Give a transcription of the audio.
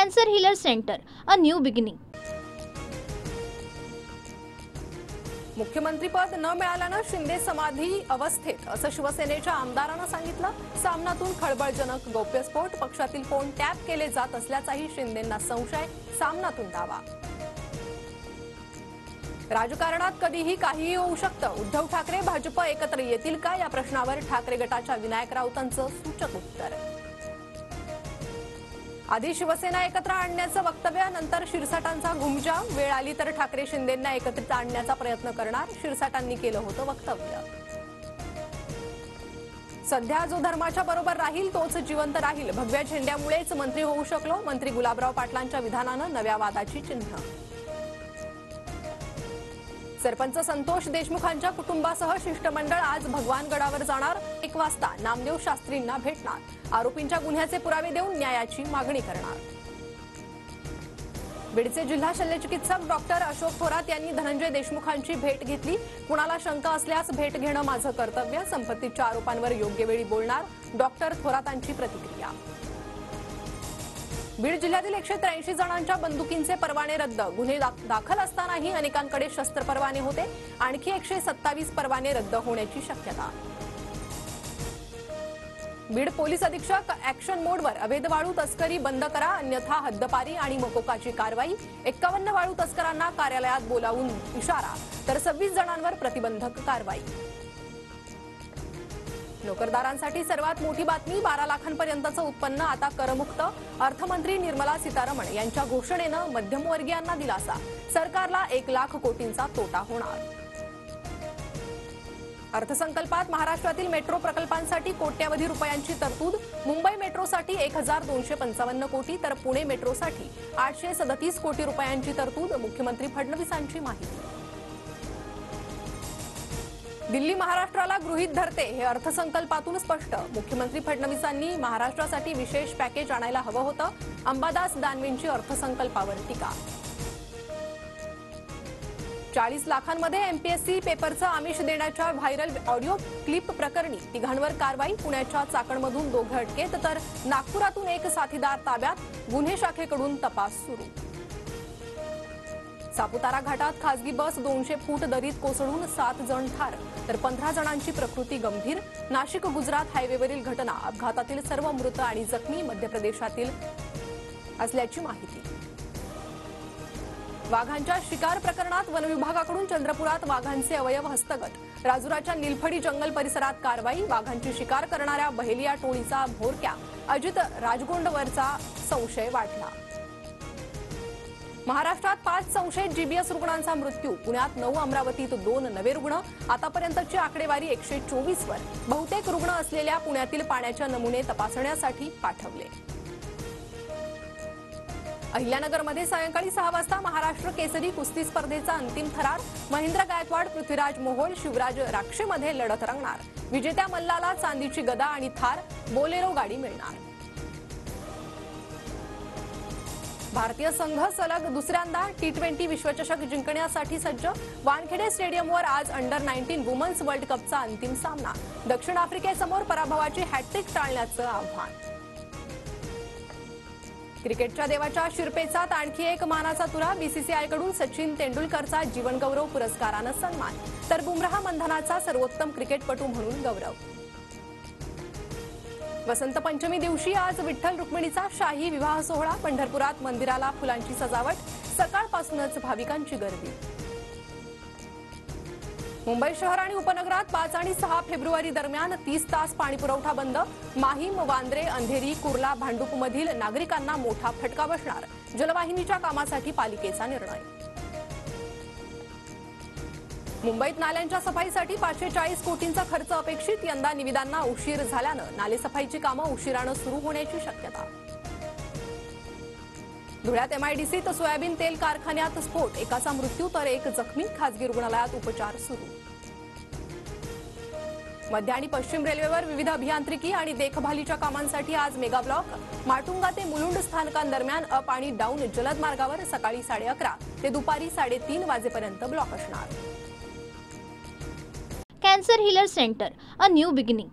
Cancer healer center, a new beginning. मुख्यमंत्रीपद न मिळाल्यानं शिंदे समाधी अवस्थेत, असं शिवसेनेच्या आमदारांना सांगितलं. सामनातून खळबळजनक गौप्यस्फोट, पक्षातील फोन टॅप केले जात असल्याचाही शिंदेंना संशय. सामनातून दावा. राजकारणात कधीही काहीही होऊ शकतं. उद्धव ठाकरे भाजप एकत्र येतील का, या प्रश्नावर ठाकरे गटाच्या विनायक राऊतांचं सूचक उत्तर. आधी शिवसेना एकत्र आणण्याचं वक्तव्य, नंतर शिरसाटांचा घुमजाव. वेळ आली तर ठाकरे शिंदेंना एकत्रित आणण्याचा प्रयत्न करणार, शिरसाटांनी केलं होतं वक्तव्य. सध्या जो धर्माच्या बरोबर राहील तोच जिवंत राहील. भगव्या झेंड्यामुळेच मंत्री होऊ शकलो, मंत्री गुलाबराव पाटलांच्या विधानानं नव्या वादाची चिन्ह. सरपंच संतोष देशमुखांच्या कुटुंबासह शिष्टमंडळ आज भगवानगडावर जाणार. 1 वाजता नामदेव शास्त्रींना भेटणार. आरोपींच्या गुन्ह्याचे पुरावे देऊन न्यायाची मागणी करणार. बीडचे जिल्हा शल्यचिकित्सक डॉक्टर अशोक थोरात यांनी धनंजय देशमुखांची भेट घेतली. कुणाला शंका असल्यास भेट घेणं माझं कर्तव्य. संपत्तीच्या आरोपांवर योग्य वेळी बोलणार, डॉक्टर थोरातांची प्रतिक्रिया. बीड जिल्ह्यातील 183 जणांच्या बंदुकींचे परवाने रद्द. गुन्हे दाखल असतानाही अनेकांकडे शस्त्र परवाने होते. आणखी 127 परवाने रद्द होण्याची शक्यता. बीड पोलीस अधीक्षक ऍक्शन मोडवर. अवैध वाळू तस्करी बंद करा, अन्यथा हद्दपारी आणि मकोकाची कारवाई. 51 वाळू तस्करांना कार्यालयात बोलावून इशारा, तर 26 जणांवर प्रतिबंधक कारवाई. नोकरदारांसाठी सर्वात मोठी बातमी. 12 लाखांपर्यंतचं उत्पन्न आता करमुक्त. अर्थमंत्री निर्मला सीतारमण यांच्या घोषणेनं मध्यमवर्गीयांना दिलासा. सरकारला 1 लाख कोटींचा तोटा होणार. अर्थसंकल्पात महाराष्ट्रातील मेट्रो प्रकल्पांसाठी कोट्यवधी रुपयांची तरतूद. मुंबई मेट्रोसाठी 1255 कोटी, तर पुणे मेट्रोसाठी 837 कोटी रुपयांची तरतूद. मुख्यमंत्री फडणवीसांची माहिती. दिल्ली महाराष्ट्राला गृहीत धरते, हे अर्थसंकल्पातून स्पष्ट. मुख्यमंत्री फडणवीसांनी महाराष्ट्रासाठी विशेष पॅकेज आणायला हवं होतं. अंबादास दानवेंची अर्थसंकल्पावर टीका. 40 लाखांमध्ये एमपीएससी पेपरचं आमिष देण्याच्या व्हायरल ऑडिओ क्लिप प्रकरणी 3घांवर कारवाई. पुण्याच्या चाकणमधून 2 अटकेत, तर नागपुरातून 1 साथीदार ताब्यात. गुन्हे शाखेकडून तपास सुरू. सापुतारा घाटात खासगी बस 200 फूट दरीत कोसळून 7 जण ठार, तर 15 जणांची प्रकृती गंभीर. नाशिक गुजरात हायवेवरील घटना. अपघातातील सर्व मृत आणि जखमी मध्य प्रदेशातील असल्याची माहिती. वाघांच्या शिकार प्रकरणात वनविभागाकडून चंद्रपुरात वाघांचे अवयव हस्तगत. राजुराच्या निलफडी जंगल परिसरात कारवाई. वाघांची शिकार करणाऱ्या बहेलिया टोळीचा भोरक्या अजित राजगोंडवरचा संशय वाढला. महाराष्ट्रात 5 संशयित जीबीएस रुग्णांचा मृत्यू. पुण्यात 9, अमरावतीत 2 नवे रुग्ण. आतापर्यंतची आकडेवारी 124 वर. बहुतेक रुग्ण असलेल्या पुण्यातील पाण्याच्या नमुने तपासण्यासाठी पाठवले. अहिल्यानगरमध्ये सायंकाळी 6 वाजता महाराष्ट्र केसरी कुस्ती स्पर्धेचा अंतिम थरार. महेंद्र गायकवाड, पृथ्वीराज मोहोळ, शिवराज राक्षेमध्ये लढत रंगणार. विजेत्या मल्लाला चांदीची गदा आणि थार, बोलेरो गाडी मिळणार. भारतीय संघ सलग दुसऱ्यांदा T20 विश्वचषक जिंकण्यासाठी सज्ज. वानखेडे स्टेडियमवर आज अंडर-19 वुमन्स वर्ल्ड कपचा अंतिम सामना. दक्षिण आफ्रिकेसमोर पराभवाची हॅट्रिक टाळण्याचं आव्हान. क्रिकेटच्या देवाच्या शिरपेचात आणखी एक मानाचा तुरा. बीसीसीआयकडून सचिन तेंडुलकरचा जीवनगौरव पुरस्कारानं सन्मान, तर बुमराह मंधनाचा सर्वोत्तम क्रिकेटपटू म्हणून गौरव. वसंत पंचमी दिवशी आज विठ्ठल रुक्मिणीचा शाही विवाह सोहळा. पंढरपुरात मंदिराला फुलांची सजावट. सकाळपासूनच भाविकांची गर्दी. मुंबई शहर आणि उपनगरात 5 आणि 6 फेब्रुवारी दरम्यान 30 तास पाणीपुरवठा बंद. माहीम, वांद्रे, अंधेरी, कुर्ला, भांडूपमधील नागरिकांना मोठा फटका बसणार. जलवाहिनीच्या कामासाठी पालिकेचा निर्णय. मुंबईत नाल्यांच्या सफाईसाठी 540 कोटींचा खर्च अपेक्षित. यंदा निविदांना उशीर झाल्यानं नालेसफाईची कामं उशिरानं सुरू होण्याची शक्यता. धुळ्यात एमआयडीसीत सोयाबीन तेल कारखान्यात स्फोट. एकाचा मृत्यू तर 1 जखमी. खासगी रुग्णालयात उपचार सुरू. मध्य आणि पश्चिम रेल्वेवर विविध अभियांत्रिकी आणि देखभालीच्या कामांसाठी आज मेगा ब्लॉक. माटुंगा ते मुलुंड स्थानकांदरम्यान अप आणि डाऊन जलद मार्गावर सकाळी 11:30 ते दुपारी 3:30 वाजेपर्यंत ब्लॉक असणार. Cancer healer center, a new beginning.